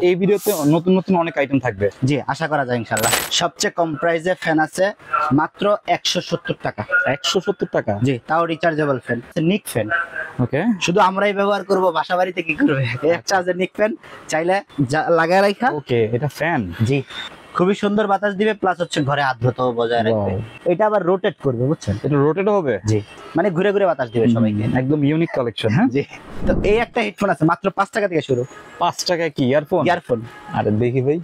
এই ভিডিওতে নতুন নতুন অনেক আইটেম থাকবে। জি, আশা করা যায় ইনশাআল্লাহ। সবচেয়ে কম প্রাইসে ফ্যান আছে মাত্র 170 টাকা। 170 টাকা? জি, তাও রিচার্জেবল ফ্যান, নিক ফ্যান। ওকে, শুধু আমরাই ব্যবহার করব, বাসা বাড়িতে কি করবে? এক চার্জের নিক ফ্যান চাইলে লাগায় রাখা। ওকে, এটা ফ্যান? জি, খুবই সুন্দর বাতাস দিবে, প্লাস হচ্ছে ঘরে আর্দ্রতাও বজায় রাখবে। এটা আবার রোটেট করবে, বুঝছেন? এটা রোটেট হবে? জি, মানে ঘুরে ঘুরে বাতাস দিবে সবাইকে। একদম ইউনিক কালেকশন। হ্যাঁ, জি। তো এই একটা হেডফোন আছে মাত্র 5 টাকা থেকে শুরু। 5 টাকায় কি ইয়ারফোন? ইয়ারফোন। আরে দেখি ভাই,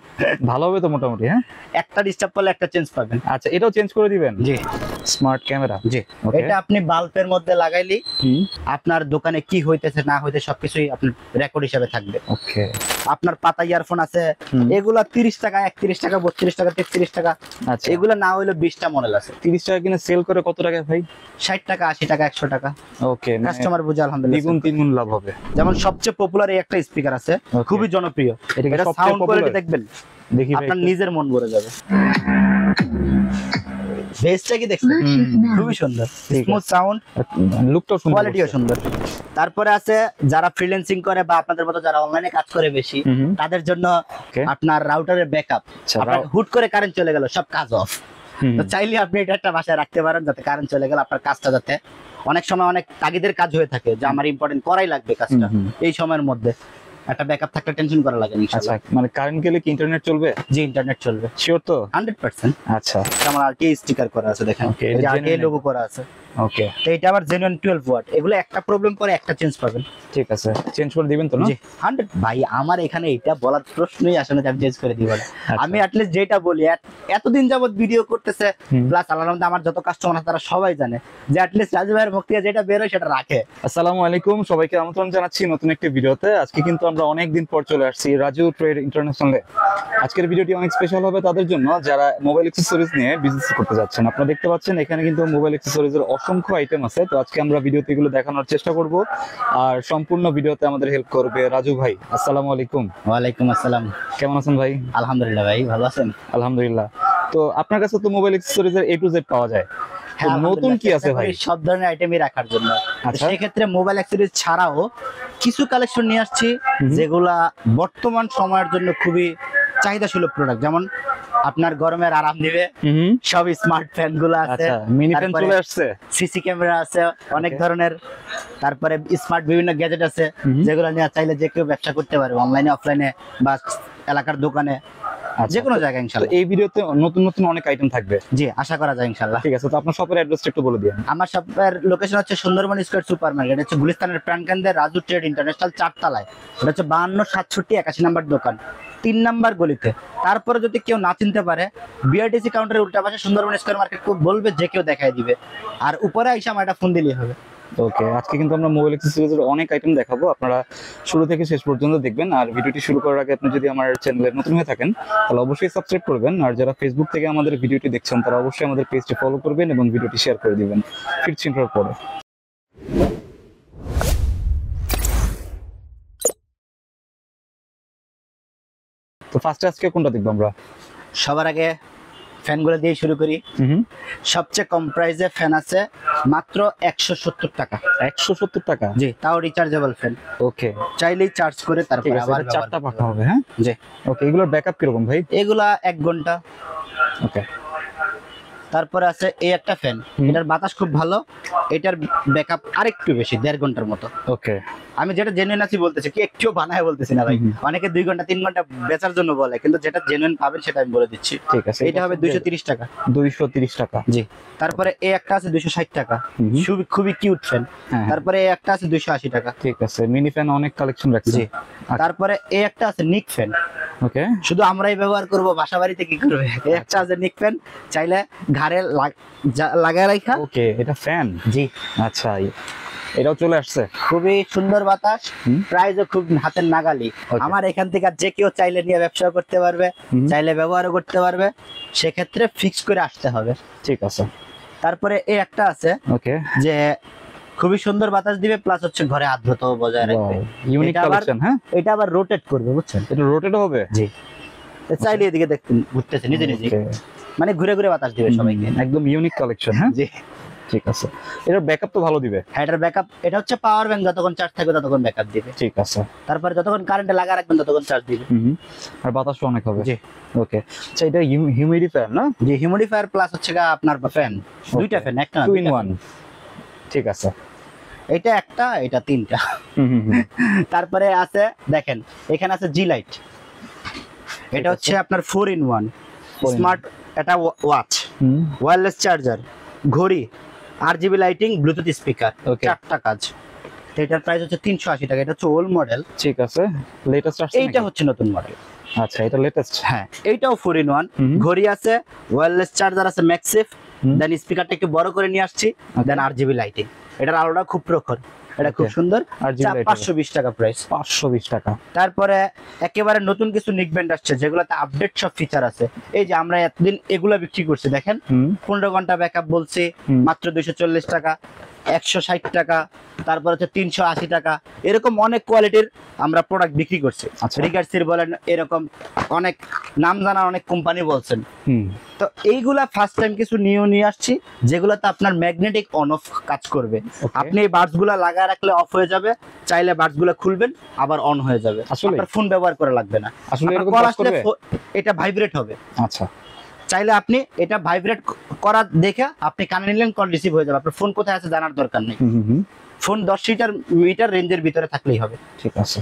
ভালো হবে তো মোটামুটি। হ্যাঁ, একটা ডিস্টার্ব করলে একটা চেঞ্জ পাবেন। আচ্ছা, এটাও চেঞ্জ করে দিবেন? জি। Smart camera? জি। এটা আপনি বাল্বের মধ্যে লাগাইলি আপনার দোকানে কি হইতেছে না হইতে সবকিছুই আপনার রেকর্ড হিসেবে থাকবে। ওকে। আপনার পাতা ইয়ারফোন আছে, এগুলা 30 টাকা, 31 টাকা, 32 টাকা, 33 টাকা। আচ্ছা, এগুলা না হইলে 20টা মডেল আছে। 30 টাকা কিনে সেল করে কত টাকা ভাই? 60 টাকা, 80 টাকা, 100 টাকা। ওকে, কাস্টমার বুঝে আলহামদুলিল্লাহ দ্বিগুণ তিনগুণ লাভ হবে। যেমন সবচেয়ে পপুলার এই একটা স্পিকার আছে, খুবই জনপ্রিয়। এটা সাউন্ড কোয়ালিটি দেখবেন, দেখি আপনার নিজের মন ভরে যাবে। বেসটা কি দেখছেন? খুবই সুন্দর, স্মুথ সাউন্ড, লুকটাও সুন্দর, কোয়ালিটিও সুন্দর। তারপরে আছে যারা ফ্রিল্যান্সিং করে বা আপনাদের মতো যারা অনলাইনে কাজ করে বেশি, তাদের জন্য আপনার রাউটারের ব্যাকআপ। আপনার হুট করে কারেন্ট চলে গেল, সব কাজ অফ, তো চাইলে আপনি এটা একটা বাসায় রাখতে পারেন, যাতে কারেন্ট চলে গেল আপনার কাজটা যাতে অনেক সময় অনেক তাগিদের কাজ হয়ে থাকে যে আমার ইম্পর্টেন্ট করাই লাগবে কাজটা, এই সময়ের মধ্যে একটা ব্যাকআপ থাকলে টেনশন করা লাগে না। আচ্ছা, মানে কারেন্ট গেলে কি ইন্টারনেট চলবে? জি, ইন্টারনেট চলবে। শিওর তো? 100%। আচ্ছা, আমার আরটি স্টিকার করা আছে, দেখেন এই যে আরটি লোগো করা আছে। ওকে, তো এটা আবার জেনুইন 12 ওয়াট। এগুলো একটা প্রবলেম করে একটা চেঞ্জ পাবেন। ঠিক আছে, চেঞ্জ করে দিবেন তো না? জি, 100। ভাই আমার এখানে এটা বলার প্রশ্নই আসে না যে আমি চেঞ্জ করে দিব না। আমি অ্যাটলিস্ট যেটা বলি, এতদিন যাবত ভিডিও করতেছে, প্লাস আল্লাহর রহমতে আমার যত কাস্টমার আছে তারা সবাই জানে যে অ্যাটলিস্ট রাজু ভাইয়ের মুখ থেকে যেটা বের হয় সেটা রাখে। আসসালামু আলাইকুম, সবাইকে আমন্ত্রণ জানাচ্ছি নতুন একটি ভিডিওতে। আজকে কিন্তু আমরা অনেক দিন পর চলে আসছি রাজু ট্রেড ইন্টারন্যাশনালে। আজকের ভিডিওটি অনেক স্পেশাল হবে তাদের জন্য যারা মোবাইল অ্যাক্সেসরিজ নিয়ে বিজনেস করতে যাচ্ছেন। আপনারা দেখতে পাচ্ছেন এখানে কিন্তু মোবাইল অ্যাক্সেসরিজের অসংখ্য আইটেম আছে। তো আজকে আমরা ভিডিওতে এগুলো দেখানোর চেষ্টা করব, আর সম্পূর্ণ ভিডিওতে আমাদের হেল্প করবে রাজু ভাই। আসসালামু আলাইকুম। ওয়ালাইকুম আসসালাম। কেমন আছেন ভাই? আলহামদুলিল্লাহ ভাই, ভালো আছেন? আলহামদুলিল্লাহ। তো আপনার কাছে তো মোবাইল অ্যাক্সেসরিজের A to Z পাওয়া যায়, নতুন কি আছে ভাই? সব ধরনের আইটেমই রাখার জন্য। সেই ক্ষেত্রে মোবাইল অ্যাক্সেসরিজ ছাড়াও কিছু কালেকশন নিয়ে আসছি যেগুলা বর্তমান সময়ের জন্য খুবই চাহিদা সুলভ প্রোডাক্ট। যেমন আপনার গরমের আরাম দিবে সব স্মার্ট ফ্যান গুলো আছে, মিনি ফ্যান চলে আসছে, সিসি ক্যামেরা আছে অনেক ধরনের, তারপরে স্মার্ট বিভিন্ন গ্যাজেট আছে যেগুলো নিয়ে চাইলে যে কেউ ব্যবসা করতে পারবে, অনলাইনে অফলাইনে বা এলাকার দোকানে, যে কোনো জায়গায় ইনশাআল্লাহ। এই ভিডিওতে নতুন নতুন অনেক আইটেম থাকবে। জি, আশা করা যায় ইনশাআল্লাহ। ঠিক আছে, তো আপনার শপের অ্যাড্রেসটা একটু বলে দিন। আমার শপের লোকেশন হচ্ছে সুন্দরবন স্কয়ার সুপার মার্কেট, হচ্ছে গুলিস্তানের প্রাণকেন্দ্রে রাজু ট্রেড ইন্টারন্যাশনাল 4 তলায়। এটা হচ্ছে 52 67 81 নাম্বার দোকান, 3 নাম্বার গলিতে। তারপরে যদি কেউ না চিনতে পারে, বিআরটিসি কাউন্টারের উল্টা পাশে সুন্দরবন স্কয়ার মার্কেট বলবে, যে কেউ দেখাই দিবে। আর উপরে আইসা আমার একটা ফোন দিলেই হবে। ওকে, আজকে কিন্তু আমরা মোবাইল অ্যাক্সেসরিজের অনেক আইটেম দেখাবো, আপনারা শুরু থেকে শেষ পর্যন্ত দেখবেন। আর ভিডিওটি শুরু করার আগে আপনি যদি আমার চ্যানেলে নতুন হয়ে থাকেন তাহলে অবশ্যই সাবস্ক্রাইব করবেন, আর যারা ফেসবুক থেকে আমাদের ভিডিওটি দেখছেন তারা অবশ্যই আমাদের পেজটি ফলো করবেন এবং ভিডিওটি শেয়ার করে দিবেন। ফিরছি ইন্ট্রোর পরে। তো ফার্স্টে আজকে কোনটা দেখবো আমরা? সবার আগে ফ্যানগুলো দিয়ে শুরু করি। সবচেয়ে কম প্রাইসে ফ্যান আছে মাত্র 170 টাকা। 170 টাকা? জি, তাও রিচার্জেবল ফ্যান। ওকে, চাইলেই চার্জ করে তারপর আবার 4টা পাখা হবে। হ্যাঁ, জি। ওকে, এগুলোর ব্যাকআপ কিরকম ভাই? এগুলা 1 ঘন্টা। ওকে। তারপরে আছে এই একটা ফ্যান, এটার বাতাস খুব ভালো, এটার ব্যাকআপ আরেকটু বেশি, 1.5 ঘন্টার মতো। ওকে, আমি যেটা জেনুইন আছি বলতেছি, কি একটু বানায় বলতেছি না ভাই। অনেকে 2 ঘন্টা 3 ঘন্টা বেচার জন্য বলে, কিন্তু যেটা জেনুইন পাবেন সেটা আমি বলে দিচ্ছি। ঠিক আছে, এটা হবে 230 টাকা। 230 টাকা? জি। তারপরে এই একটা আছে 260 টাকা, খুবই কিউট ফ্যান। তারপরে এই একটা আছে 280 টাকা। ঠিক আছে, মিনি ফ্যান অনেক কালেকশন রাখছি। জি। তারপরে এই একটা আছে নিক ফ্যান। ওকে, শুধু আমরাই ব্যবহার করব, বাসা বাড়িতে কি করবে? এক চার্জের নিক ফ্যান চাইলে ঘাড়ে লাগায় রাখা। ওকে, এটা ফ্যান? জি। আচ্ছা, এটাও চলে আসছে, খুবই সুন্দর বাতাস, প্রাইসও খুব হাতের নাগালি। আমার এখান থেকে যে কেউ চাইলে নিয়ে ব্যবসা করতে পারবে, চাইলে ব্যবহারও করতে পারবে, সেক্ষেত্রে ফিক্স করে আসতে হবে। ঠিক আছে। তারপরে এই একটা আছে, ওকে, যে খুবই সুন্দর বাতাস দিবে, প্লাস হচ্ছে ঘরে আর্দ্রতাও বজায় রাখবে। Unique collection. হ্যাঁ, এটা আবার রোটেট করবে, বুঝছেন? এটা রোটেট হবে? জি। চাইলে এদিকে দেখুন, ঘুরতেছে নিজে নিজে, মানে ঘুরে ঘুরে বাতাস দিবে সবাইকে। একদম ইউনিক কালেকশন। হ্যাঁ, জি। ঠিক আছে, এটার ব্যাকআপ তো ভালো দিবে। হ্যাঁ, এটার ব্যাকআপ, এটা হচ্ছে পাওয়ার ব্যাংক, যতক্ষণ চার্জ থাকবে ততক্ষণ ব্যাকআপ দিবে। ঠিক আছে, তারপরে যতক্ষণ কারেন্টে লাগা রাখবেন ততক্ষণ চার্জ দিবে। আর বাতাসও অনেক হবে। জি। ওকে, আচ্ছা এটা হিউমিডিফায়ার না? জি, হিউমিডিফায়ার প্লাস হচ্ছে আপনার ফ্যান, দুইটা ফ্যান, একটা না, 2 in 1। ঠিক আছে, এটা একটা, এটা তিনটা। তারপরে আছে দেখেন, এখানে আছে জি লাইট, এটা হচ্ছে আপনার 4 in 1 স্মার্ট, এটা ওয়াচ, ওয়্যারলেস চার্জার, ঘড়ি, RGB লাইটিং, ব্লুটুথ স্পিকার, চারটা কাজ। এটার প্রাইস হচ্ছে 380 টাকা। এটা হচ্ছে ওল্ড মডেল। ঠিক আছে, লেটেস্ট আসছে, এইটা হচ্ছে নতুন মডেল। আচ্ছা, এটা লেটেস্ট। হ্যাঁ, এইটাও 4 in 1, ঘড়ি আছে, ওয়্যারলেস চার্জার আছে ম্যাক্সিফ, দেন স্পিকারটা একটু বড় করে নিয়ে আসছি, দেন RGB লাইটিং। এটার আলোটা খুব প্রখর, এটা খুব সুন্দর। 520 টাকা প্রাইস। 520 টাকা। তারপরে একেবারে নতুন কিছু নিক ব্যান্ড আসছে, যেগুলোতে আপডেট সব ফিচার আছে। এই যে আমরা এতদিন এগুলা বিক্রি করছি, দেখেন 15 ঘন্টা ব্যাকআপ বলছি মাত্র 240 টাকা, 160 টাকা, তারপর হচ্ছে 380 টাকা, এরকম অনেক কোয়ালিটির আমরা প্রোডাক্ট বিক্রি করছি। রিগার্সির বলেন, এরকম অনেক নাম জানা অনেক কোম্পানি বলছেন। তো এইগুলা ফার্স্ট টাইম কিছু নিয়ে আসছি, যেগুলোতে আপনার ম্যাগনেটিক অন অফ কাজ করবে। আপনি এই বাডস গুলা লাগায় রাখলে অফ হয়ে যাবে, চাইলে বাডস গুলা খুলবেন আবার অন হয়ে যাবে। আপনার ফোন ব্যবহার করা লাগবে না। আসলে এরকম কল কাজ আসলে করবে? এটা ভাইব্রেট হবে। আচ্ছা, চাইলে আপনি এটা ভাইব্রেট করা দেখে আপনি কানে নিলেন, কল রিসিভ হয়ে যাবে। আপনার ফোন কোথায় আছে জানার দরকার নেই। ফোন 10 মিটার রেঞ্জের ভিতরে থাকলেই হবে। ঠিক আছে।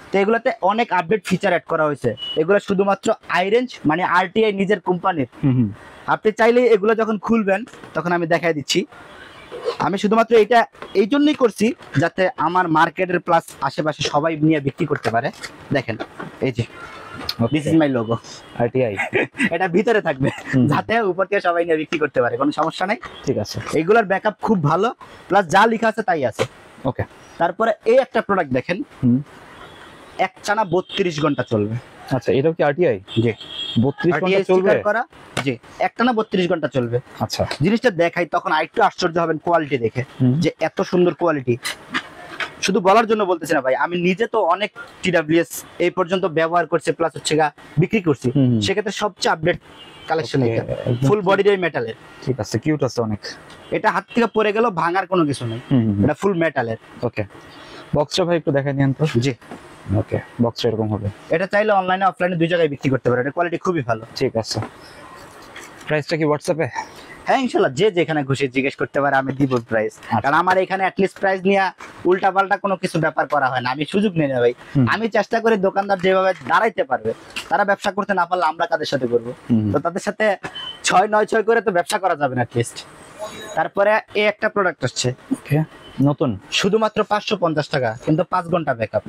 তো এগুলাতে অনেক আপডেট ফিচার অ্যাড করা হয়েছে। এগুলো শুধুমাত্র আইরেঞ্জ মানে RTI নিজের কোম্পানির। আপনি চাইলে এগুলো যখন খুলবেন তখন আমি দেখাই দিচ্ছি। আমি শুধুমাত্র এটা এই জন্যই করছি যাতে আমার মার্কেটের প্লাস আশেপাশে সবাই নিয়ে বিক্রি করতে পারে। দেখেন, এই যে this is my logo RTI, এটা ভিতরে থাকবে যাতে উপর থেকে সবাই নিয়ে বিক্রি করতে পারে, কোনো সমস্যা নাই। ঠিক আছে, এইগুলোর ব্যাকআপ খুব ভালো, প্লাস যা লেখা আছে তাই আছে। ওকে। তারপরে এই একটা প্রোডাক্ট দেখেন, একটানা 32 ঘন্টা চলবে। আচ্ছা, এটাও কি RTI? জি, 32 ঘন্টা চলবে। করা, জি, একটানা 32 ঘন্টা চলবে। আচ্ছা, জিনিসটা দেখাই, তখন আরেকটু আশ্চর্য হবেন কোয়ালিটি দেখে, যে এত সুন্দর কোয়ালিটি। শুধু বলার জন্য বলতেছি না ভাই, আমি নিজে তো অনেক TWS এই পর্যন্ত ব্যবহার করছি, প্লাস হচ্ছে বিক্রি করছি। সেক্ষেত্রে সবচেয়ে আপডেট কালেকশন, এটা ফুল বডির মেটালের। ঠিক আছে, কিউট আছে অনেক। এটা হাত থেকে পড়ে গেল, ভাঙার কোনো কিছু নেই, এটা ফুল মেটালের। ওকে, বক্সটা ভাই একটু দেখাই নিন তো। জি, ওকে, বক্সটা এরকম হবে। এটা চাইলে অনলাইনে অফলাইনে দুই জায়গায় বিক্রি করতে পারে, এটা কোয়ালিটি খুবই ভালো। ঠিক আছে, প্রাইসটা কি হোয়াটসঅ্যাপে? হ্যাঁ, ইনশাআল্লাহ, যে যেখানে খুশি জিজ্ঞেস করতে পারে, আমি দিব প্রাইস। কারণ আমার এখানে অ্যাটলিস্ট প্রাইস নিয়ে উল্টা পাল্টা কোনো কিছু ব্যাপার করা হয় না, আমি সুযোগ নেই না ভাই। আমি চেষ্টা করি দোকানদার যেভাবে দাঁড়াইতে পারবে, তারা ব্যবসা করতে না পারলে আমরা কাদের সাথে করবো? তো তাদের সাথে 6-9-6 করে তো ব্যবসা করা যাবে না অ্যাটলিস্ট। তারপরে এই একটা প্রোডাক্ট আসছে, ওকে, নতুন, শুধুমাত্র 550 টাকা, কিন্তু 5 ঘন্টা ব্যাকআপ।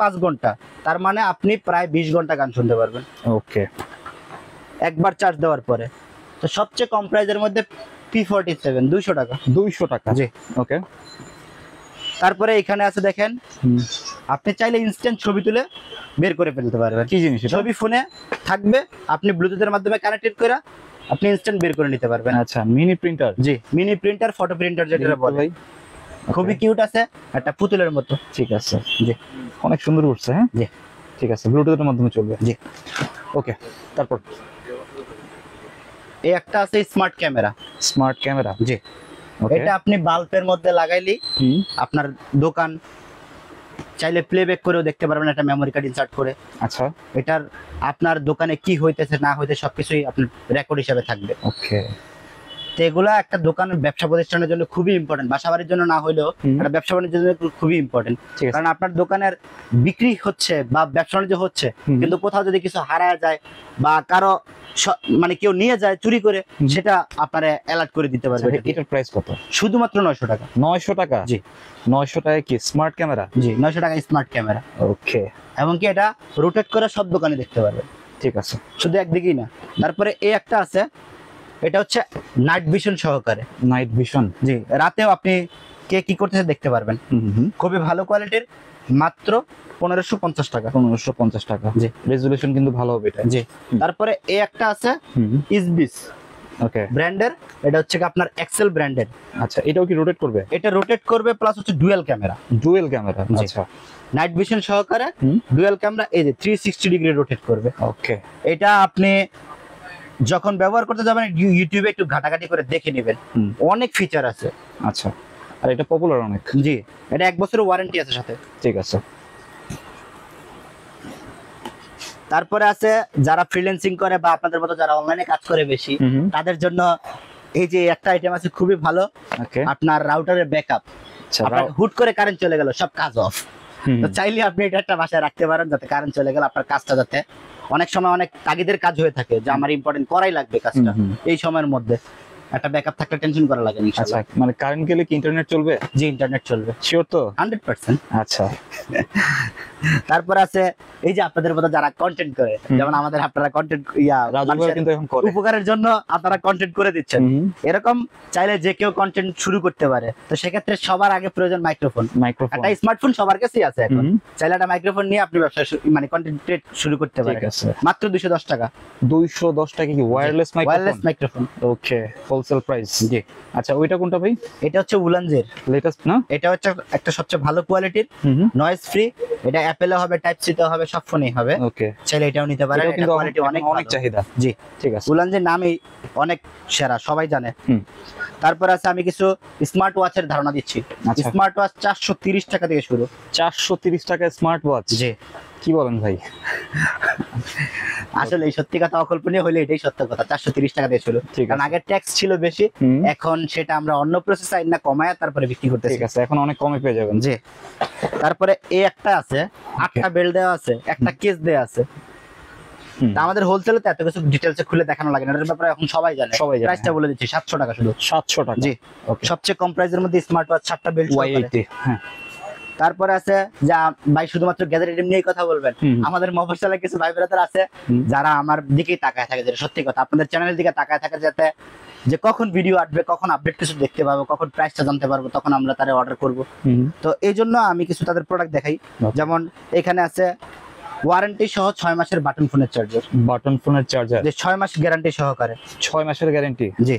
5 ঘন্টা, তার মানে আপনি প্রায় 20 ঘন্টা গান শুনতে পারবেন। ওকে, একবার চার্জ দেওয়ার পরে। তো সবচেয়ে কম প্রাইজের মধ্যে P47 200 টাকা। 200 টাকা, জি, ওকে। তারপরে এখানে আছে দেখেন, আপনি চাইলে ইনস্ট্যান্ট ছবি তুলে বের করে ফেলতে পারবেন। কি জিনিস এটা? ছবি ফোনে থাকবে, আপনি ব্লুটুথের মাধ্যমে কানেক্টেড করে আপনি ইনস্ট্যান্ট বের করে নিতে পারবেন। আচ্ছা, মিনি প্রিন্টার। জি, মিনি প্রিন্টার, ফটো প্রিন্টার যেটা বলে ভাই, খুবই কিউট আছে, একটা পুতুলের মতো। ঠিক আছে, জি, অনেক সুন্দর উঠছে। হ্যাঁ, জি, ঠিক আছে, ব্লুটুথের মাধ্যমে চলবে। জি, ওকে। তারপর এই একটা আছে স্মার্ট ক্যামেরা। স্মার্ট ক্যামেরা, জি, এটা আপনি বাল্বের মধ্যে লাগাইলি আপনার দোকান চাইলে প্লেব্যাক করেও দেখতে পারবেন, একটা মেমরি কার্ড ইনসার্ট করে। আচ্ছা, এটার আপনার দোকানে কি হইতেছে না হইতেছে সবকিছুই আপনার রেকর্ড হিসাবে থাকবে। ওকে। তো এগুলা একটা দোকানের ব্যবসা প্রতিষ্ঠানের জন্য খুবই ইম্পর্টেন্ট, বাসা বাড়ির জন্য না হইলেও একটা ব্যবসা বাণিজ্যের জন্য খুবই ইম্পর্টেন্ট। কারণ আপনার দোকানের বিক্রি হচ্ছে বা ব্যবসা বাণিজ্য হচ্ছে, কিন্তু কোথাও যদি কিছু হারায় যায় বা কারো মানে কেউ নিয়ে যায় চুরি করে, সেটা আপনারা অ্যালার্ট করে দিতে পারবে। এটার প্রাইস কত? শুধুমাত্র 900 টাকা। 900 টাকা? জি, 900 টাকায় কি স্মার্ট ক্যামেরা? জি, 900 টাকা স্মার্ট ক্যামেরা। ওকে, এবং কি এটা রোটেট করে সব দোকানে দেখতে পারবে। ঠিক আছে, শুধু একদিকেই না। তারপরে এই একটা আছে, এটা হচ্ছে নাইট ভিশন সহকারে। Night vision? জি, রাতেও আপনি কে কি করতেছে দেখতে পারবেন। খুবই ভালো কোয়ালিটির, মাত্র 1550 টাকা। 1550 টাকা। জি, রেজুলেশন কিন্তু ভালো হবে এটা। জি। তারপরে এই একটা আছে ইসবিস, ওকে, ব্র্যান্ডের। এটা হচ্ছে আপনার এক্সেল ব্র্যান্ডের। আচ্ছা, এটাও কি রোটেট করবে? এটা রোটেট করবে, প্লাস হচ্ছে ডুয়াল ক্যামেরা। ডুয়াল ক্যামেরা, আচ্ছা। নাইট ভিশন সহকারে ডুয়াল ক্যামেরা, এই যে 360 ডিগ্রি রোটেট করবে। ওকে। এটা আপনি যখন ব্যবহার করতে যাবেন ইউটিউবে একটু ঘাটাঘাটি করে দেখে নেবেন, অনেক ফিচার আছে। আচ্ছা, আর এটা পপুলার অনেক। জি, এটা 1 বছরের ওয়ারেন্টি আছে সাথে। ঠিক আছে। তারপরে আছে যারা ফ্রিল্যান্সিং করে বা আপনাদের মতো যারা অনলাইনে কাজ করে বেশি, তাদের জন্য এই যে একটা আইটেম আছে খুবই ভালো, আপনার রাউটারের ব্যাকআপ। হুট করে কারেন্ট চলে গেল, সব কাজ অফ, তো চাইলে আপনি এটা একটা বাসায় রাখতে পারেন, যাতে কারেন্ট চলে গেল আপনার কাজটা যাতে, অনেক সময় অনেক তাগিদের কাজ হয়ে থাকে যে আমার ইম্পর্টেন্ট করাই লাগবে কাজটা, এই সময়ের মধ্যে একটা ব্যাকআপ থাকলে টেনশন করা লাগে না। আচ্ছা, মানে কারেন্ট গেলে কি ইন্টারনেট চলবে? জি, ইন্টারনেট চলবে, শিওর তো? 100%। আচ্ছা। তারপর আছে এই যে আপনাদের মতো যারা কন্টেন্ট করে, যেমন আমাদের আপনারা কন্টেন্ট কিন্তু এখন করে উপকারের জন্য আপনারা কন্টেন্ট করে দিচ্ছেন, এরকম চাইলে যে কেউ কন্টেন্ট শুরু করতে পারে। তো সেক্ষেত্রে সবার আগে প্রয়োজন মাইক্রোফোন। একটা স্মার্টফোন সবার কাছেই আছে এখন, চাইলে একটা মাইক্রোফোন নিয়ে আপনি ব্যবসা মানে কন্টেন্ট ক্রিয়েট শুরু করতে পারেন। মাত্র 210 টাকা। 210 টাকা কি ওয়্যারলেস মাইক্রোফোন? ওয়্যারলেস মাইক্রোফোন, ওকে, হোলসেল প্রাইস। জি। আচ্ছা, ওইটা কোনটা ভাই? এটা হচ্ছে উলানজের লেটেস্ট না? এটা হচ্ছে একটা সবচেয়ে ভালো কোয়ালিটির, নয়েজ ফ্রি। এটা অ্যাপেলে হবে, টাইপ সি তে হবে, সব ফোনেই হবে। ওকে, চাইলে এটাও নিতে পারেন। এটা কোয়ালিটি অনেক চাহিদা। জি, ঠিক আছে। উলানজের নামই অনেক সেরা, সবাই জানে। তারপর আছে আমি কিছু স্মার্ট ওয়াচের ধারণা দিচ্ছি। স্মার্ট ওয়াচ 430 টাকা থেকে শুরু। 430 টাকা স্মার্ট ওয়াচ? জি। কি বলেন ভাই? আসলে এই সত্যি কথা অকল্পনীয় হলে এটাই সত্য কথা। 430 টাকা দিয়ে শুরু, কারণ আগে ট্যাক্স ছিল বেশি, এখন সেটা আমরা অন্য প্রসেস আইন না কমায়া তারপরে বিক্রি করতেছি। ঠিক আছে, এখন অনেক কমে পেয়ে যাবেন। জি। তারপরে এই একটা আছে, 8টা বেল্ট দেওয়া আছে, একটা কেস দেওয়া আছে। তা আমাদের হোলসেলে তো এত কিছু ডিটেইলসে খুলে দেখানো লাগে না, এর ব্যাপারে এখন সবাই জানে। প্রাইসটা বলে দিচ্ছি, 700 টাকা শুধু। 700 টাকা? জি। সবচেয়ে কম প্রাইসের মধ্যে স্মার্ট ওয়াচ 7টা বেল্ট। হ্যাঁ। তারপরে আছে যা ভাই শুধুমাত্র গ্যাজেট আইটেম নিয়ে কথা বলবেন, আমাদের মফস্বলে কিছু ভাই ব্রাদার আছে যারা আমার দিকেই তাকায় থাকে, যেটা সত্যি কথা, আপনাদের চ্যানেলের দিকে তাকায় থাকে, যাতে যে কখন ভিডিও আসবে, কখন আপডেট কিছু দেখতে পাবো, কখন প্রাইসটা জানতে পারবো, তখন আমরা তারে অর্ডার করব। তো এই জন্য আমি কিছু তাদের প্রোডাক্ট দেখাই। যেমন এখানে আছে ওয়ারেন্টি সহ 6 মাসের বাটন ফোনের চার্জার। বাটন ফোনের চার্জার যে 6 মাস গ্যারান্টি সহকারে। 6 মাসের গ্যারান্টি? জি।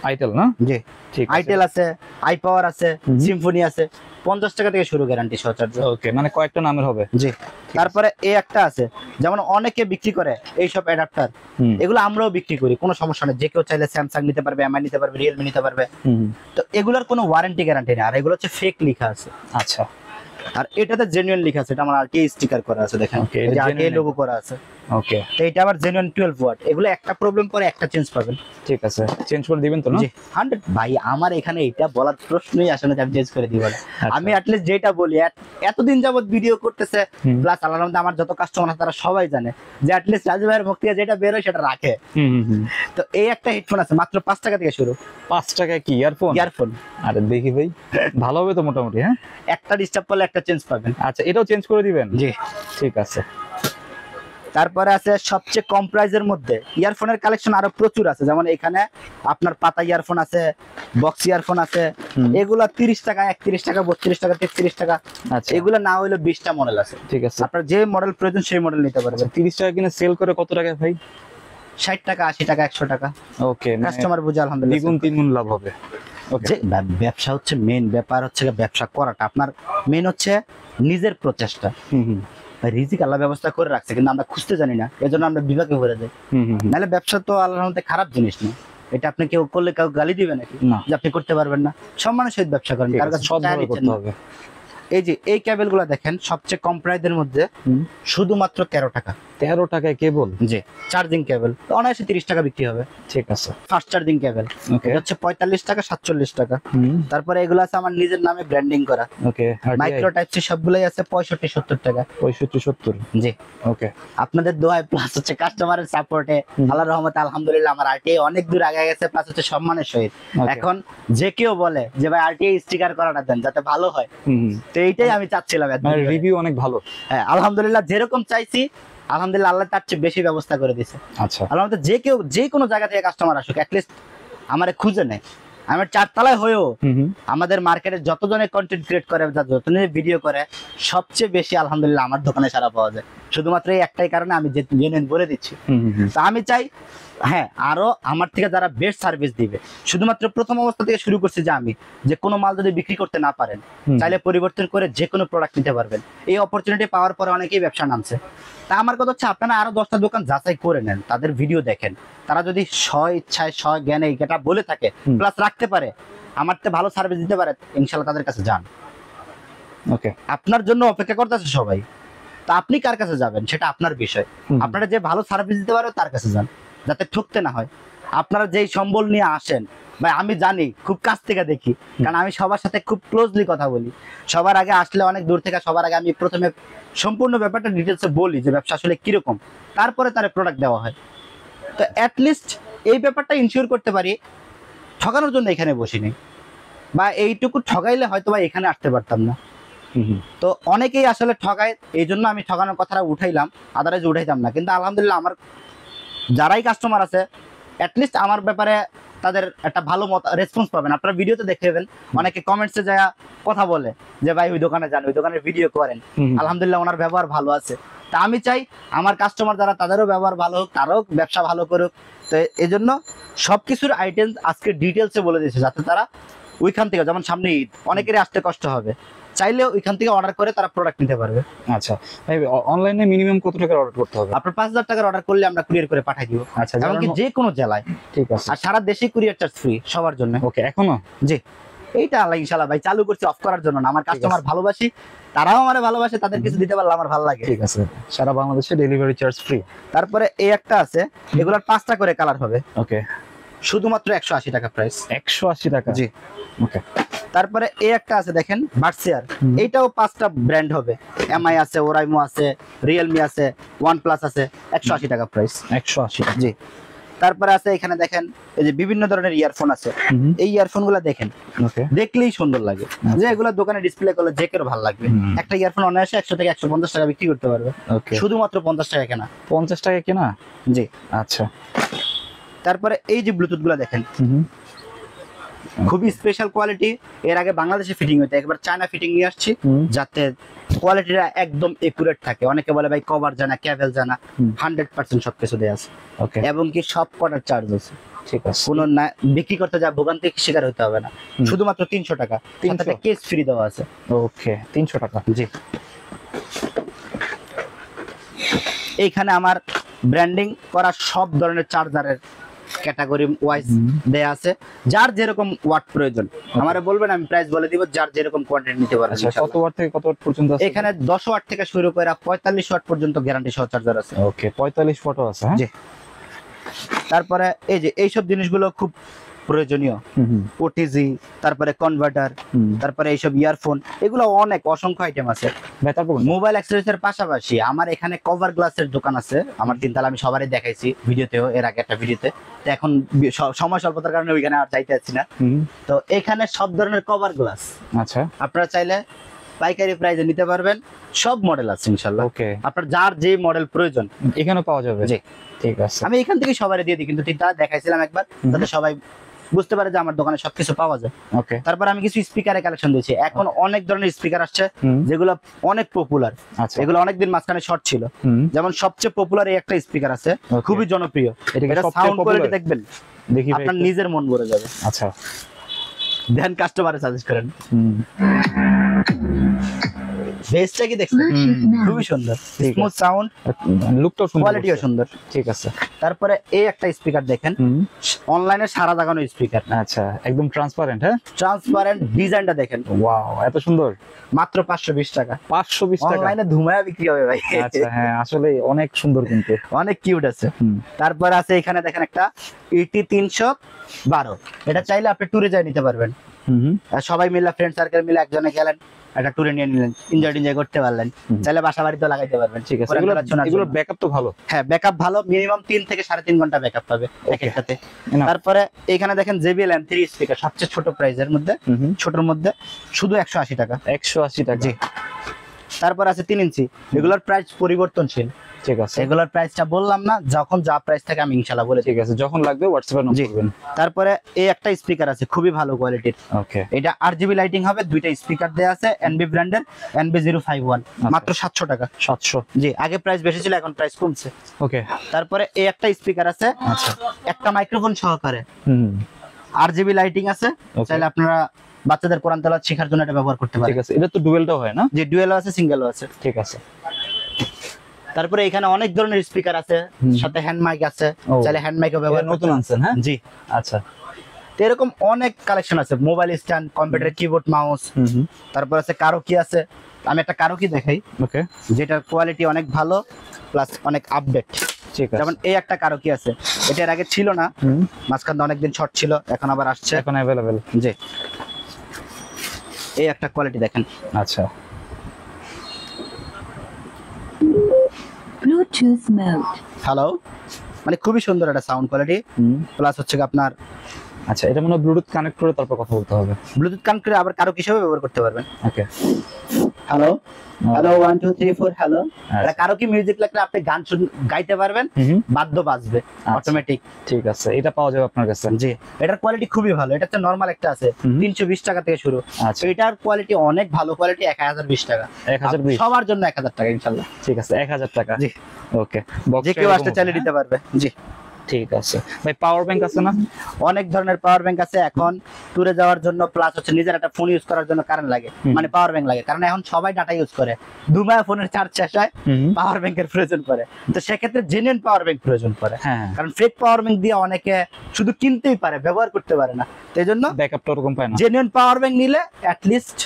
আইটেল না? জি, ঠিক আছে। আইটেল আছে, আই পাওয়ার আছে, সিম্ফনি আছে। 50 টাকা থেকে শুরু গ্যারান্টি সহ চার্জার। ওকে, মানে কয়েকটা নামের হবে। জি। তারপরে এই একটা আছে, যেমন অনেকে বিক্রি করে এই সব অ্যাডাপ্টার, এগুলো আমরাও বিক্রি করি, কোনো সমস্যা নেই। যে কেউ চাইলে স্যামসাং নিতে পারবে, এমআই নিতে পারবে, রিয়েলমি নিতে পারবে। তো এগুলোর কোনো ওয়ারেন্টি গ্যারান্টি নেই, আর এগুলো হচ্ছে ফেক লেখা আছে। আচ্ছা। আর এটাতে জেনুইন লেখা আছে, এটা আমার আরটিআই স্টিকার করা আছে, দেখেন এই যে আরটিআই লোগো করা আছে। ওকে, তো এটা আবার জেনুইন 12 ওয়াট। এগুলো একটা প্রবলেম করে একটা চেঞ্জ পাবেন। ঠিক আছে, চেঞ্জ করে দিবেন তো না? জি, 100। ভাই আমার এখানে এটা বলার প্রশ্নই আসে না যে আমি চেঞ্জ করে দিব না। আমি অ্যাটলিস্ট যেটা বলি, এতদিন যাবত ভিডিও করতেছে, প্লাস আল্লাহর রহমতে আমার যত কাস্টমার আছে তারা সবাই জানে যে অ্যাটলিস্ট রাজু ভাইয়ের মুখ থেকে যেটা বের হয় সেটা রাখে। তো এই একটা হেডফোন আছে মাত্র 5 টাকা থেকে শুরু। 5 টাকা কি ইয়ারফোন? ইয়ারফোন। আরে দেখি ভাই, ভালো হবে তো মোটামুটি। হ্যাঁ, একটা ডিস্টার্ব করলে একটা চেঞ্জ পাবেন। আচ্ছা, এটাও চেঞ্জ করে দিবেন? জি, ঠিক আছে। তারপরে আছে সবচেয়ে কম প্রাইসের মধ্যে ইয়ারফোনের কালেকশন আরো প্রচুর আছে, যেমন এখানে আপনার পাতা ইয়ারফোন আছে, বক্স ইয়ারফোন আছে। এগুলা 30 টাকা, 31 টাকা, 32 টাকা, 33 টাকা। আচ্ছা, এগুলা না হইলে 20টা মডেল আছে। ঠিক আছে, আপনার যে মডেল প্রয়োজন সেই মডেল নিতে পারবেন। 30 টাকা কিনে সেল করে কত টাকা ভাই? 60 টাকা, 80 টাকা, 100 টাকা। ওকে, কাস্টমার বুঝে আলহামদুলিল্লাহ দ্বিগুণ তিনগুণ লাভ হবে। ওকে, ব্যবসা হচ্ছে মেইন ব্যাপার, হচ্ছে ব্যবসা করাটা আপনার মেইন হচ্ছে নিজের প্রচেষ্টা। রিজিক আল্লাহ ব্যবস্থা করে রাখছে, কিন্তু আমরা খুঁজতে জানি না, এজন্য আমরা বিভাগে ভরে যাই। নাহলে ব্যবসা তো আল্লাহর রহমতে খারাপ জিনিস না, এটা আপনি কেউ করলে কেউ গালি দিবে নাকি যে আপনি করতে পারবেন না? সম্মানের সহিত ব্যবসা করেন, কার কাছে সৎভাবে করতে হবে। এই যে এই কেবল গুলা দেখেন, সবচেয়ে কম প্রাইসের মধ্যে শুধুমাত্র 13 টাকা। 13 টাকায় কেবল? জি, চার্জিং কেবল অনায়াসে 30 টাকা বিক্রি হবে। ঠিক আছে, ফাস্ট চার্জিং কেবল এটা হচ্ছে 45 টাকা, 47 টাকা। তারপরে এগুলো আছে আমার নিজের নামে ব্র্যান্ডিং করা। ওকে, মাইক্রো টাইপ সি সবগুলাই আছে 65-70 টাকা। 65-70? জি। ওকে, আপনাদের দোয়ায় প্লাস হচ্ছে কাস্টমারের সাপোর্টে আল্লাহর রহমতে আলহামদুলিল্লাহ আমার আরটিআই অনেক দূর আগে গেছে, প্লাস হচ্ছে সম্মানের সহিত। এখন যে কেউ বলে যে ভাই আরটিআই স্টিকার করাটা দেন যাতে ভালো হয়, তো এইটাই আমি চাচ্ছিলাম। রিভিউ অনেক ভালো। হ্যাঁ, আলহামদুলিল্লাহ যেরকম চাইছি আলহামদুলিল্লাহ আল্লাহ তার চেয়ে বেশি ব্যবস্থা করে দিয়েছে। আচ্ছা, আলহামদুলিল্লাহ যে কেউ যে কোনো জায়গা থেকে কাস্টমার আসুক, অ্যাটলিস্ট আমারে খুঁজে নেয়। আমার 4 তলায় হয়েও আমাদের মার্কেটে যতজনে কন্টেন্ট ক্রিয়েট করে, যতজনে ভিডিও করে, সবচেয়ে বেশি আলহামদুলিল্লাহ আমার দোকানে সাড়া পাওয়া যায়। শুধুমাত্র এই একটাই কারণে আমি জেনুইন বলে দিচ্ছি। তো আমি চাই হ্যাঁ, আরো আমার থেকে যারা বেস্ট সার্ভিস দিবে, শুধুমাত্র প্রথম অবস্থা থেকে শুরু করছি যে আমি, যে কোনো মাল যদি বিক্রি করতে না পারেন, চাইলে পরিবর্তন করে যে কোনো প্রোডাক্ট নিতে পারবেন। এই অপরচুনিটি পাওয়ার পরে অনেকেই ব্যবসা নামছে। তা আমার কথা হচ্ছে আপনারা আরো 10টা দোকান যাচাই করে নেন, তাদের ভিডিও দেখেন, তারা যদি ইচ্ছায় জ্ঞানে এটা বলে থাকে প্লাস রাখতে পারে, আমার তো ভালো সার্ভিস দিতে পারে, ইনশাআল্লাহ তাদের কাছে যান। ওকে, আপনার জন্য অপেক্ষা করতেছে সবাই, তা আপনি কার কাছে যাবেন সেটা আপনার বিষয়। আপনারা যে ভালো সার্ভিস দিতে পারে তার কাছে যান, যাতে ঠকতে না হয়। আপনারা যেই সম্বল নিয়ে আসেন ভাই, আমি জানি, খুব কাছ থেকে দেখি, কারণ আমি সবার সাথে খুব ক্লোজলি কথা বলি। সবার আগে আসলে অনেক দূর থেকে, সবার আগে আমি প্রথমে সম্পূর্ণ ব্যাপারটা ডিটেলসে বলি যে ব্যবসা আসলে কিরকম, তারপরে তার প্রোডাক্ট দেওয়া হয়। তো অ্যাটলিস্ট এই ব্যাপারটা ইনশিওর করতে পারি, ঠকানোর জন্য এখানে বসিনি, বা এইটুকু ঠকাইলে হয়তো বা এখানে আসতে পারতাম না। তো অনেকেই আসলে ঠকায়, এই জন্য আমি ঠকানোর কথাটা উঠাইলাম, আদারওয়াইজ উঠাইতাম না। কিন্তু আলহামদুলিল্লাহ আমার যারাই কাস্টমার আছে অ্যাটলিস্ট আমার ব্যাপারে তাদের একটা ভালো রেসপন্স পাবেন। আপনারা ভিডিওতে দেখবেন অনেকে কমেন্টসে যায় কথা বলে যে ভাই ওই দোকানে যান, ওই দোকানের ভিডিও করেন। আলহামদুলিল্লাহ ওনার ব্যবহার ভালো আছে। তা আমি চাই আমার কাস্টমার যারা, তাদেরও ব্যবহার ভালো হোক, তারাও ব্যবসা ভালো করুক। তো এই জন্য সবকিছুর আইটেম আজকে ডিটেলসে বলে দিয়েছে, যাতে তারা ওইখান থেকে, যেমন সামনে ঈদ, অনেকেরই আসতে কষ্ট হবে, চাইলে ওইখান থেকে অর্ডার করে তারা প্রোডাক্ট নিতে পারবে। আচ্ছা ভাই, অনলাইনে মিনিমাম কত টাকার অর্ডার করতে হবে? আপনার 5000 টাকার অর্ডার করলে আমরা কুরিয়ার করে পাঠিয়ে দিব। আচ্ছা, এমনকি যে কোনো জেলায়। ঠিক আছে। আর সারা দেশে কুরিয়ার চার্জ ফ্রি সবার জন্য। ওকে, এখনো? জি, এইটা আল্লাহ ইনশাআল্লাহ ভাই চালু করছি অফ করার জন্য না, আমার কাস্টমার ভালোবাসি, তারাও আমারে ভালোবাসে, তাদের কিছু দিতে পারলে আমার ভালো লাগে। ঠিক আছে, সারা বাংলাদেশে ডেলিভারি চার্জ ফ্রি। তারপরে এই একটা আছে, এগুলার 5টা করে কালার হবে। ওকে, শুধুমাত্র 180 টাকা প্রাইস। 180 টাকা? জি। ওকে। তারপরে এই একটা আছে দেখেন, বার্সিয়ার, এইটাও 5টা ব্র্যান্ড হবে, এমআই আছে, ওরাইমো আছে, রিয়েলমি আছে, ওয়ানপ্লাস আছে, 180 টাকা প্রাইস। 180? জি। তারপরে আছে এখানে দেখেন এই যে বিভিন্ন ধরনের ইয়ারফোন আছে, এই ইয়ারফোন গুলা দেখেন, দেখলেই সুন্দর লাগে, যে এগুলো দোকানে ডিসপ্লে করলে যে কেউ ভালো লাগবে। একটা ইয়ারফোন অনায়াসে 100 থেকে 150 টাকা বিক্রি করতে পারবে। শুধুমাত্র 50 টাকা কেনা। 50 টাকা কেনা? জি। আচ্ছা। তারপরে এই যে ব্লুটুথ গুলা দেখেন, খুবই স্পেশাল কোয়ালিটি। এর আগে বাংলাদেশে ফিটিং হইতো, একবার চায়না ফিটিং নিয়ে আসছি, যাতে কোয়ালিটিটা একদম একুরেট থাকে। অনেকে বলে ভাই কভার জানা, কেবল জানা, 100% সবকিছু দেয়া আছে। ওকে। এবং কি সব কটার চার্জ আছে। ঠিক আছে। কোনো না বিক্রি করতে যা ভোগান্তি শিকার হতে হবে না, শুধুমাত্র 300 টাকা। 300 টাকা কেস ফ্রি দেওয়া আছে। ওকে, 300 টাকা। জি। এইখানে আমার ব্র্যান্ডিং করা সব ধরনের চার্জারের ক্যাটাগরি ওয়াইজ দেয়া আছে, যার যেরকম ওয়াট প্রয়োজন আমারে বলবেন, আমি প্রাইস বলে দিব, যার যেরকম কোয়ান্টিটি নিতে পারবেন। আচ্ছা, কত ওয়াট থেকে কত ওয়াট পর্যন্ত আছে? এখানে 10 ওয়াট থেকে শুরু করে 45 ওয়াট পর্যন্ত গ্যারান্টি সহ চার্জার আছে। ওকে, 45 ওয়াটও আছে। হ্যাঁ। জি। তারপরে এই যে এইসব জিনিসগুলো খুব প্রয়োজনীয়, ওটিজি, তারপরে কনভার্টার, তারপরে এইসব ইয়ারফোন, এগুলো অনেক অসংখ্য আইটেম আছে। মোবাইল অ্যাক্সেসরিজের পাশাপাশি আমার এখানে কভার গ্লাসের দোকান আছে, আমার 3 তলা, আমি সবারই দেখাইছি ভিডিওতেও, এর আগে একটা ভিডিওতে। তো এখন সময় স্বল্পতার কারণে ওইখানে আর যাইতে পারছি না। তো এখানে সব ধরনের কভার গ্লাস, আচ্ছা, আপনারা চাইলে পাইকারি প্রাইসে নিতে পারবেন, সব মডেল আছে ইনশাআল্লাহ। ওকে। আপনার যার যে মডেল প্রয়োজন এখানে পাওয়া যাবে? জি। ঠিক আছে। আমি এখান থেকে সবারই দিয়ে দিই, কিন্তু 3 তলা দেখাইছিলাম একবার, যাতে সবাই বুঝতে পারে যে আমার দোকানে সবকিছু পাওয়া যায়। ওকে। তারপর আমি কিছু স্পিকারের কালেকশন দিয়েছি। এখন অনেক ধরনের স্পিকার আসছে যেগুলো অনেক পপুলার। আচ্ছা। এগুলো অনেকদিন মাঝখানে শর্ট ছিল। যেমন সবচেয়ে পপুলার এই একটা স্পিকার আছে, খুবই জনপ্রিয়। এটা সাউন্ড কোয়ালিটি দেখবেন, দেখি আপনার নিজের মন ভরে যাবে। আচ্ছা, দেন কাস্টমারে সাজেস্ট করেন। বেসটা কি দেখছেন? খুবই সুন্দর, স্মুথ সাউন্ড, লুকটাও সুন্দর, কোয়ালিটিও সুন্দর। ঠিক আছে। তারপরে এই একটা স্পিকার দেখেন, অনলাইনে সারা জাগানো স্পিকার। আচ্ছা, একদম ট্রান্সপারেন্ট। হ্যাঁ, ট্রান্সপারেন্ট, ডিজাইনটা দেখেন, ওয়াও, এত সুন্দর। মাত্র 520 টাকা। 520 টাকা? অনলাইনে ধুমায়া বিক্রি হবে ভাই। আচ্ছা, হ্যাঁ, আসলে অনেক সুন্দর, কিন্তু অনেক কিউট আছে। তারপর আছে এখানে দেখেন একটা ET 312, এটা চাইলে আপনি ট্যুরে যাই নিতে পারবেন। সবাই মিলে, ফ্রেন্ড সার্কেল মিলে একজনে গেলেন, একটা ট্যুরে নিয়ে নিলেন, এনজয় করতে পারলেন, চাইলে বাসা বাড়িতে লাগাইতে পারবেন। ঠিক আছে। এগুলোর ব্যাকআপ তো ভালো? হ্যাঁ, ব্যাকআপ ভালো, মিনিমাম 3 থেকে 3.5 ঘন্টা ব্যাকআপ পাবে এক একটাতে। তারপরে এখানে দেখেন JBL M3 স্পিকার, সবচেয়ে ছোট প্রাইসের মধ্যে, ছোটর মধ্যে, শুধু 180 টাকা। 180 টাকা? জি। তারপর আছে 3 ইঞ্চি, এগুলোর প্রাইস পরিবর্তনশীল। ঠিক আছে, এগুলোর প্রাইসটা বললাম না, যখন যা প্রাইস থাকে আমি ইনশাআল্লাহ বলে। ঠিক আছে, যখন লাগবে হোয়াটসঅ্যাপে নক করবেন। তারপরে এই একটা স্পিকার আছে খুবই ভালো কোয়ালিটির। ওকে, এটা 8GB লাইটিং হবে, দুইটা স্পিকার দেয়া আছে এনবি ব্র্যান্ডের, NB051, মাত্র 700 টাকা। 700? জি, আগে প্রাইস বেশি ছিল, এখন প্রাইস কমছে। ওকে, তারপরে এই একটা স্পিকার আছে, আচ্ছা, একটা মাইক্রোফোন সহকারে, হুম, 8GB লাইটিং আছে। চাইলে আপনারা বাচ্চাদের কোরআন তেলাওয়াত শেখার জন্য এটা ব্যবহার করতে পারেন। ঠিক আছে, এটা তো ডুয়েলটাও হয় না? জি, ডুয়েলও আছে, সিঙ্গেলও আছে। ঠিক আছে। তারপরে এখানে অনেক ধরনের স্পিকার আছে, সাথে হ্যান্ড মাইক আছে, চাইলে হ্যান্ড মাইকও ব্যবহার নতুন আনছেন? হ্যাঁ, জি, আচ্ছা। তো এরকম অনেক কালেকশন আছে, mobile stand, computer keyboard, mouse. তারপর আছে কারোকি আছে, আমি একটা কারোকি দেখাই। ওকে, যেটার কোয়ালিটি অনেক ভালো প্লাস অনেক আপডেট। ঠিক আছে, যেমন এই একটা কারোকি আছে, এটা এর আগে ছিল না, মাঝখানে অনেকদিন শর্ট ছিল, এখন আবার আসছে, এখন अवेलेबल। জি, এই একটা কোয়ালিটি দেখেন। আচ্ছা, Bluetooth mode. হ্যালো, মানে খুবই সুন্দর একটা সাউন্ড কোয়ালিটি, প্লাস হচ্ছে আপনার। আচ্ছা, এটা মনে হয় ব্লুটুথ কানেক্ট করে তারপর কথা বলতে হবে। ব্লুটুথ কানেক্ট করে আবার কারোকি হিসেবে ব্যবহার করতে পারবেন। ওকে, হ্যালো হ্যালো 1 2 3 4 হ্যালো। এটা কারোকি মিউজিক লাগলে আপনি গান গাইতে পারবেন, বাদ্য বাজবে অটোমেটিক। ঠিক আছে, এটা পাওয়া যাবে আপনার কাছে? জি, এটার কোয়ালিটি খুবই ভালো। এটা তো নরমাল একটা আছে 320 টাকা থেকে শুরু। আচ্ছা, এটার কোয়ালিটি অনেক ভালো কোয়ালিটি, 1020 টাকা। 1020 সবার জন্য 1000 টাকা ইনশাআল্লাহ। ঠিক আছে, 1000 টাকা। জি, ওকে, যে কেউ আসতে চাইলে দিতে পারবে। জি, ঠিক আছে ভাই। পাওয়ার ব্যাংক আছে না? অনেক ধরনের পাওয়ার ব্যাংক আছে। এখন ট্যুরে যাওয়ার জন্য প্লাস হচ্ছে নিজের একটা ফোন ইউজ করার জন্য কারেন্ট লাগে, মানে পাওয়ার ব্যাংক লাগে, কারণ এখন সবাই ডাটা ইউজ করে। দুমায় ফোনের চার্জ শেষ হয়, পাওয়ার ব্যাংকের প্রয়োজন পড়ে। তো সেক্ষেত্রে জেনুইন পাওয়ার ব্যাংক প্রয়োজন পড়ে, কারণ ফেক পাওয়ার ব্যাংক দিয়ে অনেকে শুধু কিনতেই পারে, ব্যবহার করতে পারে না। এই জন্য ব্যাকআপটা ওরকম পায় না। জেনুইন পাওয়ার ব্যাংক নিলে অ্যাট লিস্ট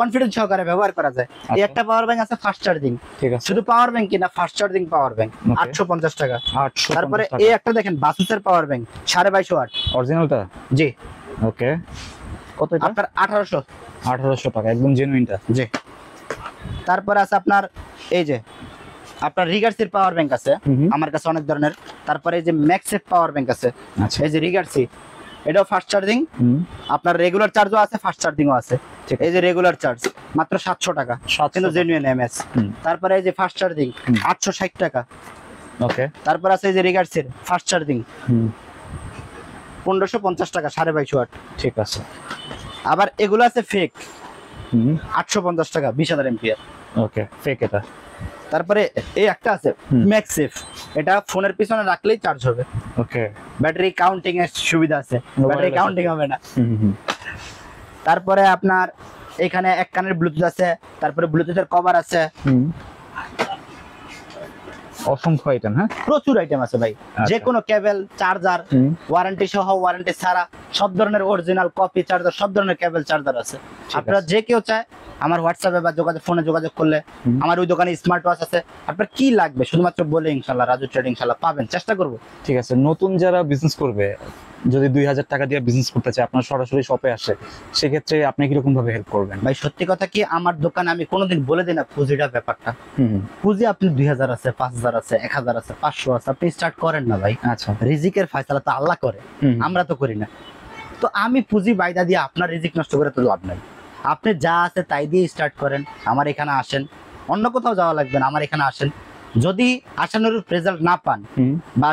কনফিডেন্স সহকারে ব্যবহার করা যায়। এই একটা পাওয়ার ব্যাংক আছে ফাস্ট চার্জিং, ঠিক আছে, শুধু পাওয়ার ব্যাংক কিনা, ফাস্ট চার্জিং পাওয়ার ব্যাংক, 850 টাকা। তারপরে এই একটা দেখেন বাসুসের পাওয়ার ব্যাংক 2250 ওয়াট, অরিজিনালটা? জি, ওকে, কত এটা? আপনার 1800। 1800 টাকা, একদম জেনুইনটা। জি, তারপরে আছে আপনার এই যে আপনার রিগার্সির পাওয়ার ব্যাংক আছে আমার কাছে অনেক ধরনের। তারপরে এই যে ম্যাক্সেফ পাওয়ার ব্যাংক আছে, আচ্ছা, এই যে রিগার্সি, এটাও ফাস্ট চার্জিং, আপনার রেগুলার চার্জও আছে, ফাস্ট চার্জিংও আছে। এই যে রেগুলার চার্জ মাত্র 700 টাকা, কিন্তু জেনুইন এমএস। তারপরে এই যে ফাস্ট চার্জিং 860 টাকা। ওকে, তারপর আছে এই যে রিগার্সির ফাস্ট চার্জিং 1550 টাকা, 2250 ওয়াট। ঠিক আছে। আবার এগুলো আছে ফেক, 850 টাকা, 20000 এম্পিয়ার। ওকে, ফেক এটা। তারপরে এই একটা আছে ম্যাক্সেফ, এটা ফোনের পিছনে রাখলেই চার্জ হবে। ওকে, ব্যাটারি কাউন্টিং এর সুবিধা আছে, ব্যাটারি কাউন্টিং হবে না। তারপরে আপনার এখানে এক কানের ব্লুটুথ আছে, তারপরে ব্লুটুথের কভার আছে, অসংখ্য আইটেম। হ্যাঁ, প্রচুর আইটেম আছে ভাই। যে কোনো কেবল, চার্জার, ওয়ারেন্টি সহ, ওয়ারেন্টি ছাড়া, সব ধরনের অরিজিনাল কপি চার্জার, সব ধরনের কেবল চার্জার আছে। আপনারা যে কেউ চায় আমার হোয়াটসঅ্যাপে বা ফোনে যোগাযোগ করলে, আমার ওই দোকানে স্মার্ট ওয়াচ আছে, আপনার কি লাগবে শুধুমাত্র বলে ইনশাআল্লাহ রাজু ট্রেডিং ইনশাআল্লাহ পাবেন, চেষ্টা করব। ঠিক আছে, নতুন যারা বিজনেস করবে, যদি 2000 টাকা দিয়ে বিজনেস করতে চায়, আপনার সরাসরি শপে আসে, সেক্ষেত্রে আপনি কিরকম ভাবে হেল্প করবেন? ভাই সত্যি কথা কি, আমার দোকানে আমি কোনোদিন বলে দিই না পুঁজিটা ব্যাপারটা। পুঁজি আপনি 2000 আছে, 5000 আছে, 1000 আছে, 500 আছে, আপনি স্টার্ট করেন না ভাই। আচ্ছা, রিজিকের ফয়সালা তো আল্লাহ করে, আমরা তো করি না। তো আমি পুঁজি বাইদা দিয়ে আপনার রিজিক নষ্ট করে তো লাভ নাই। আপনি যা আছে তাই দিয়ে স্টার্ট করেন, আমার এখানে আসেন, অন্য কোথাও যাওয়া লাগবে না, আমার এখানে আসেন। যদি আশানুরূপ রেজাল্ট না পান বা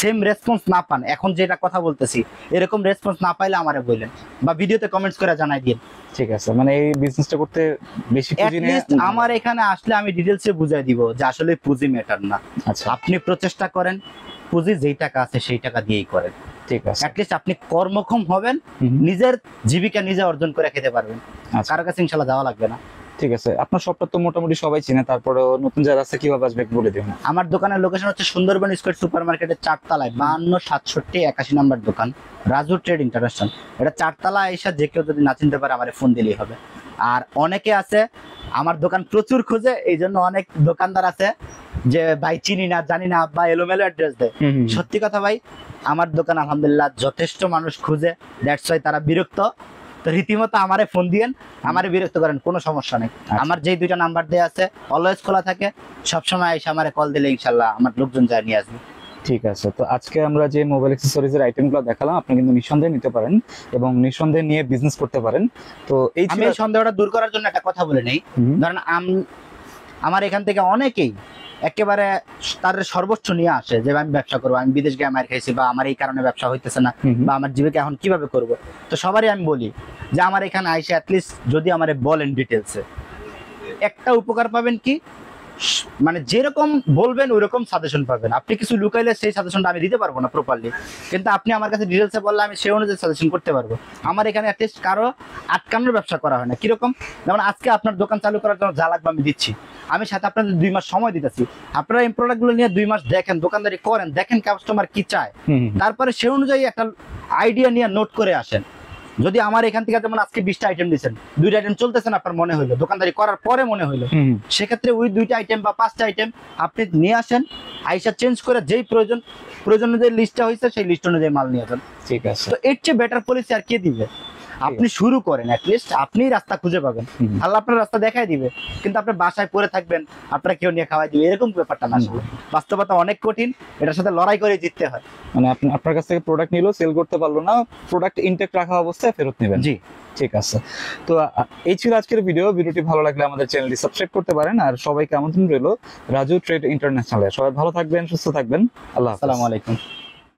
সেম রেসপন্স না পান, এখন যেটা কথা বলতেছি এরকম রেসপন্স না পাইলে আমারে বললেন বা ভিডিওতে কমেন্টস করে জানাই দিন। ঠিক আছে, মানে এই বিজনেসটা করতে বেশি পুঁজি নিয়ে আমার এখানে আসলে আমি ডিটেইলসে বুঝাই দিব যে আসলে পুঁজি ম্যাটার না। আচ্ছা, আপনি প্রচেষ্টা করেন, পুঁজি যেই টাকা আছে সেই টাকা দিয়েই করেন। ঠিক আছে, অ্যাটলিস্ট আপনি কর্মক্ষম হবেন, নিজের জীবিকা নিজে অর্জন করে খেতে পারবেন, কারো কাছে ইনশাআল্লাহ যাওয়া লাগবে না। ঠিক আছে। আপনার শপটা তো মোটামুটি সবাই চিনে, তারপরে নতুন যারা আছে কিভাবে আসবে বলে দিন। আমার দোকানের লোকেশন হচ্ছে সুন্দরবন স্কয়ার সুপার মার্কেটের 4 তলায় 52 67 81 নম্বর দোকান, রাজু ট্রেড ইন্টারন্যাশনাল। এটা 4 তলা এসে যে কেউ যদি না চিনতে পারে আমারে ফোন দিলেই হবে। আর অনেকে আছে আমার দোকান প্রচুর খোঁজে, এই জন্য অনেক দোকানদার আছে যে ভাই চিনি না, জানি না, বা এলোমেলো অ্যাড্রেস দেয়। সত্যি কথা ভাই, আমার দোকান আলহামদুলিল্লাহ যথেষ্ট মানুষ খুঁজে, দ্যাটস ওয়াই তারা বিরক্ত। তো রীতিমতো আমারে ফোন দিয়েন, আমারে বিরক্ত করেন, কোনো সমস্যা নেই। আমার যেই 2টা নাম্বার দেওয়া আছে অলওয়েজ খোলা থাকে, সবসময় এসে আমারে কল দিলে ইনশাল্লাহ আমার লোকজন যায় নিয়ে আসবে। ঠিক আছে, তো আজকে আমরা যে মোবাইল অ্যাক্সেসরিজ এর আইটেমগুলো দেখালাম আপনি কিন্তু নিঃসন্দেহে নিতে পারেন এবং নিঃসন্দেহে নিয়ে বিজনেস করতে পারেন। তো এই আমি এই সন্দেহটা দূর করার জন্য একটা কথা বলে নেই। ধরেন আমার এখান থেকে অনেকেই একেবারে তাদের সর্বোচ্চ নিয়ে আসে যে আমি ব্যবসা করবো, আমি বিদেশ গিয়ে মার খাইছি, বা আমার এই কারণে ব্যবসা হইতেছে না, বা আমার জীবিকা এখন কিভাবে করব। তো সবারই আমি বলি যে আমার এখানে আইসে অ্যাটলিস্ট যদি আমারে বলেন ডিটেলসে, একটা উপকার পাবেন কি, মানে যেরকম বলবেন ওইরকম সাজেশন পাবেন। আপনি কিছু লুকাইলে সেই সাজেশনটা আমি দিতে পারবো না প্রপারলি, কিন্তু আপনি আমার কাছে ডিটেলসে বললে আমি সেই অনুযায়ী সাজেশন করতে পারবো। আমার এখানে অ্যাটলিস্ট কারো আটকানোর ব্যবসা করা হয় না। কিরকম, যেমন আজকে আপনার দোকান চালু করার জন্য যা লাগবে আমি দিচ্ছি, আমি সাথে আপনাদের 2 মাস সময় দিতেছি। আপনারা এই প্রোডাক্টগুলো নিয়ে 2 মাস দেখেন, দোকানদারি করেন, দেখেন কাস্টমার কি চায়, তারপরে সেই অনুযায়ী একটা আইডিয়া নিয়ে নোট করে আসেন। যদি আমার এখান থেকে যেমন আজকে 20টা আইটেম দিচ্ছেন, 2টা আইটেম চলতেছেন, আপনার মনে হইলো দোকানদারি করার পরে মনে হইলো, সেক্ষেত্রে ওই 2টা আইটেম বা 5টা আইটেম আপনি নিয়ে আসেন, আইসা চেঞ্জ করে যেই প্রয়োজন অনুযায়ী লিস্টটা হয়েছে সেই লিস্ট অনুযায়ী মাল নিয়ে যান। ঠিক আছে, তো এর চেয়ে বেটার পলিসি আর কে দিবে? আপনি শুরু করেন, অ্যাটলিস্ট আপনি রাস্তা খুঁজে পাবেন, আল্লাহ আপনার রাস্তা দেখাই দিবে, কিন্তু আপনি বাসায় পড়ে থাকবেন, আপনার কেউ নিয়ে খাওয়াই দিবে, এরকম ব্যাপারটা না। বাস্তবতা অনেক কঠিন, এটার সাথে লড়াই করে জিততে হয়। মানে আপনি আপনার কাছ থেকে প্রোডাক্ট নিলো, সেল করতে পারলো না, প্রোডাক্ট ইনটেক রাখা অবস্থায় ফেরত নেবেন। জি, ঠিক আছে। তো এই ছিল আজকের ভিডিওটি ভালো লাগলে আমাদের চ্যানেলটি সাবস্ক্রাইব করতে পারেন। আর সবাইকে আমন্ত্রণ রইল রাজু ট্রেড ইন্টারন্যাশনালে। সবাই ভালো থাকবেন, সুস্থ থাকবেন। আল্লাহ হাফেজ। আসসালামু আলাইকুম।